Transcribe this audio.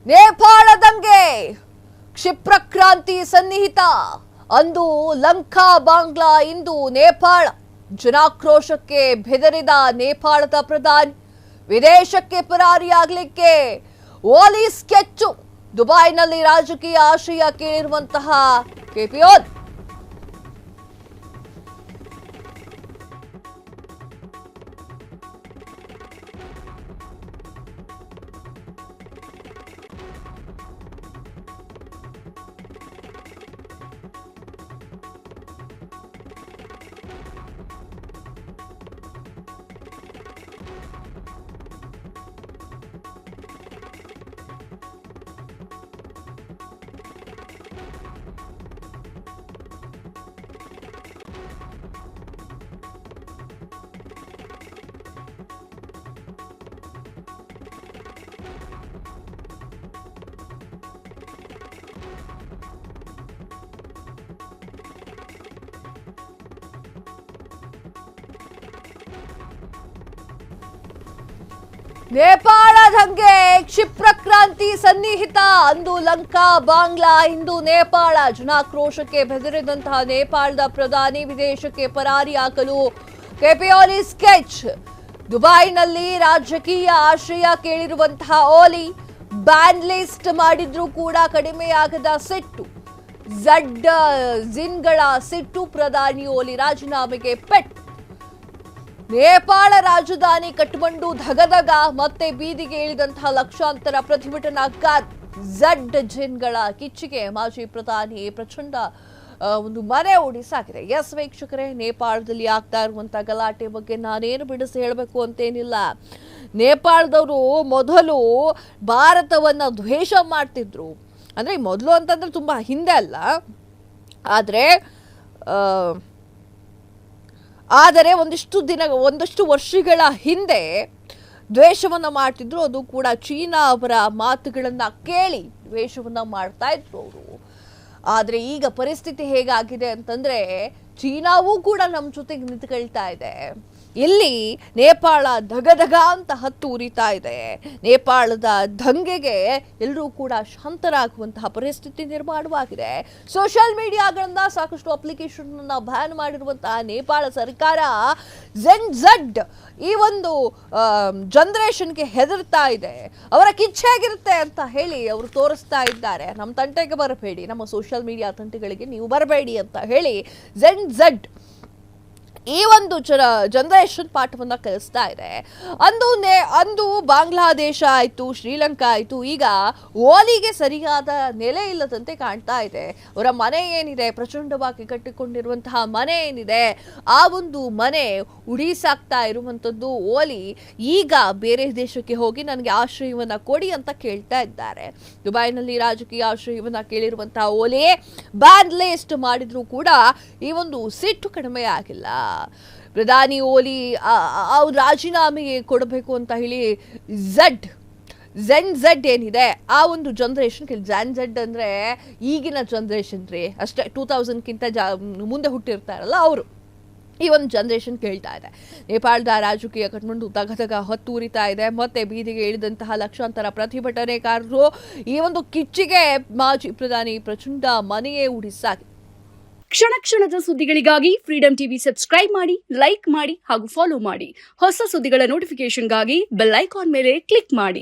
ನೇಪಾಳ ದಂಗೆ ಕ್ಷಿಪ್ರಕ್ರಾಂತಿ ಸನ್ನಿಹಿತ. ಅಂದು ಲಂಕಾ ಬಾಂಗ್ಲಾ, ಇಂದು ನೇಪಾಳ. ಜನಾಕ್ರೋಶಕ್ಕೆ ಬೆದರಿದ ನೇಪಾಳದ ಪ್ರಧಾನಿ ವಿದೇಶಕ್ಕೆ ಪರಾರಿಯಾಗಲಿಕ್ಕೆ ಓಲಿ ಸ್ಕೆಚ್ಚು. ದುಬೈನಲ್ಲಿ ರಾಜಕೀಯ ಆಶ್ರಯ ಕೇಳಿರುವಂತಹ ಕೆಪಿಒ ನೇಪಾಳ ದಂಗೆ ಕ್ಷಿಪ್ರಕ್ರಾಂತಿ ಸನ್ನಿಹಿತ. ಅಂದು ಲಂಕಾ ಬಾಂಗ್ಲಾ, ಇಂದು ನೇಪಾಳ. ಜನಾಕ್ರೋಶಕ್ಕೆ ಬೆದರಿದಂತಹ ನೇಪಾಳದ ಪ್ರಧಾನಿ ವಿದೇಶಕ್ಕೆ ಪರಾರಿಯಾಗಲು ಕೆಪಿಒಲಿ ಸ್ಕೆಚ್. ದುಬೈನಲ್ಲಿ ರಾಜಕೀಯ ಆಶ್ರಯ ಕೇಳಿರುವಂತಹ ಓಲಿ ಬ್ಯಾನ್ ಲಿಸ್ಟ್ ಮಾಡಿದ್ರೂ ಕೂಡ ಕಡಿಮೆಯಾಗದ ಸಿಟ್ಟು. ಜಿನ್ಗಳ ಸಿಟ್ಟು. ಪ್ರಧಾನಿ ಓಲಿ ರಾಜೀನಾಮೆಗೆ ಪೆಟ್ಟು. ನೇಪಾಳ ರಾಜಧಾನಿ ಕಠ್ಮಂಡು ಧಗಧಗ. ಮತ್ತೆ ಬೀದಿಗೆ ಇಳಿದಂತಹ ಲಕ್ಷಾಂತರ ಪ್ರತಿಭಟನಾಕಾರರು. ಜಿನ್ಗಳ ಕಿಚ್ಚಿಗೆ ಮಾಜಿ ಪ್ರಧಾನಿ ಪ್ರಚಂಡ ಒಂದು ಮನೆ ಓಡಿಸಾಗಿದೆ. ಎಸ್ ವೀಕ್ಷಕರೇ, ನೇಪಾಳದಲ್ಲಿ ಆಗ್ತಾ ಇರುವಂತಹ ಗಲಾಟೆ ಬಗ್ಗೆ ನಾನೇನು ಬಿಡಿಸಿ ಹೇಳಬೇಕು ಅಂತೇನಿಲ್ಲ. ನೇಪಾಳದವರು ಮೊದಲು ಭಾರತವನ್ನ ದ್ವೇಷ ಮಾಡ್ತಿದ್ರು. ಅಂದ್ರೆ ಮೊದಲು ಅಂತಂದ್ರೆ ತುಂಬಾ ಹಿಂದೆ ಅಲ್ಲ, ಆದರೆ ಒಂದಷ್ಟು ವರ್ಷಗಳ ಹಿಂದೆ ದ್ವೇಷವನ್ನ ಮಾಡ್ತಿದ್ರು. ಅದು ಕೂಡ ಚೀನಾ ಅವರ ಮಾತುಗಳನ್ನ ಕೇಳಿ ದ್ವೇಷವನ್ನ ಮಾಡ್ತಾ ಇದ್ರು ಅವರು. ಆದ್ರೆ ಈಗ ಪರಿಸ್ಥಿತಿ ಹೇಗಾಗಿದೆ ಅಂತಂದ್ರೆ ಚೀನಾವೂ ಕೂಡ ನಮ್ಮ ಜೊತೆಗೆ ನಿಂತ್ಕೊಳ್ತಾ ಇದೆ. ಇಲ್ಲಿ ನೇಪಾಳ ಧಗಧಗ ಅಂತ ಹತ್ತು ಉರಿತಾ ಇದೆ. ನೇಪಾಳದ ದಂಗೆಗೆ ಎಲ್ಲರೂ ಕೂಡ ಶಾಂತರಾಗುವಂತಹ ಪರಿಸ್ಥಿತಿ ನಿರ್ಮಾಣವಾಗಿದೆ. ಸೋಷಿಯಲ್ ಮೀಡಿಯಾಗಳನ್ನ ಸಾಕಷ್ಟು ಅಪ್ಲಿಕೇಶನ್ ಬ್ಯಾನ್ ಮಾಡಿರುವಂತಹ ನೇಪಾಳ ಸರ್ಕಾರ ಝೆಡ್ ಈ ಒಂದು ಜನರೇಷನ್ಗೆ ಹೆದರ್ತಾ ಇದೆ. ಅವರ ಕಿಚ್ಚಾಗಿರುತ್ತೆ ಅಂತ ಹೇಳಿ ಅವರು ತೋರಿಸ್ತಾ ಇದ್ದಾರೆ. ನಮ್ಮ ತಂಟೆಗೆ ಬರಬೇಡಿ, ನಮ್ಮ ಸೋಷಿಯಲ್ ಮೀಡಿಯಾ ತಂಟೆಗಳಿಗೆ ನೀವು ಬರಬೇಡಿ ಅಂತ ಹೇಳಿ ಝೆಡ್ ಈ ಒಂದು ಜನರೇಷನ್ ಪಾಠವನ್ನ ಕಲಿಸ್ತಾ ಇದೆ. ಅಂದು ಬಾಂಗ್ಲಾದೇಶ ಆಯ್ತು, ಶ್ರೀಲಂಕಾ ಆಯ್ತು. ಈಗ ಓಲಿಗೆ ಸರಿಯಾದ ನೆಲೆ ಇಲ್ಲದಂತೆ ಕಾಣ್ತಾ ಇದೆ. ಅವರ ಮನೆ ಏನಿದೆ, ಪ್ರಚಂಡವಾಗಿ ಕಟ್ಟಿಕೊಂಡಿರುವಂತಹ ಮನೆ ಏನಿದೆ, ಆ ಒಂದು ಮನೆ ಉಡಿಸಾಕ್ತಾ ಇರುವಂತದ್ದು ಓಲಿ ಈಗ ಬೇರೆ ದೇಶಕ್ಕೆ ಹೋಗಿ ನನಗೆ ಆಶ್ರಯವನ್ನ ಕೊಡಿ ಅಂತ ಕೇಳ್ತಾ ಇದ್ದಾರೆ. ದುಬೈನಲ್ಲಿ ರಾಜಕೀಯ ಆಶ್ರಯವನ್ನ ಕೇಳಿರುವಂತಹ ಓಲಿ ಬ್ಯಾನ್ ಲಿಸ್ಟ್ ಮಾಡಿದ್ರು ಕೂಡ ಈ ಒಂದು ಸಿಟ್ಟು ಕಡಿಮೆ ಆಗಿಲ್ಲ. ಪ್ರಧಾನಿ ಓಲಿ ಅವ್ರು ರಾಜೀನಾಮೆಗೆ ಕೊಡಬೇಕು ಅಂತ ಹೇಳಿ ಝೆಡ್ ಏನಿದೆ ಆ ಒಂದು ಜನರೇಷನ್ ಝೆಡ್ ಅಂದ್ರೆ ಈಗಿನ ಜನರೇಷನ್ ರೀ, ಅಷ್ಟೇ 2000ಕ್ಕಿಂತ ಮುಂದೆ ಹುಟ್ಟಿರ್ತಾರಲ್ಲ ಅವರು. ಈ ಒಂದು ಜನರೇಷನ್ ಕೇಳ್ತಾ ಇದೆ. ನೇಪಾಳದ ರಾಜಕೀಯ ಕಠ್ಮಂಡು ತಗತಗ ಹೊತ್ತೂರಿತಾ ಇದೆ. ಮತ್ತೆ ಬೀದಿಗೆ ಇಳಿದಂತಹ ಲಕ್ಷಾಂತರ ಪ್ರತಿಭಟನೆಕಾರರು. ಈ ಒಂದು ಕಿಚ್ಚಿಗೆ ಮಾಜಿ ಪ್ರಧಾನಿ ಪ್ರಚಂಡ ಮನೆಯೇ ಉಡಿಸಾಗಿದೆ. ಕ್ಷಣ ಕ್ಷಣದ ಸುದ್ದಿಗಳಿಗಾಗಿ ಫ್ರೀಡಂ ಟಿವಿ ಸಬ್ಸ್ಕ್ರೈಬ್ ಮಾಡಿ, ಲೈಕ್ ಮಾಡಿ ಹಾಗೂ ಫಾಲೋ ಮಾಡಿ. ಹೊಸ ಸುದ್ದಿಗಳ ನೋಟಿಫಿಕೇಶನ್ಗಾಗಿ ಬೆಲ್ ಐಕಾನ್ ಮೇಲೆ ಕ್ಲಿಕ್ ಮಾಡಿ.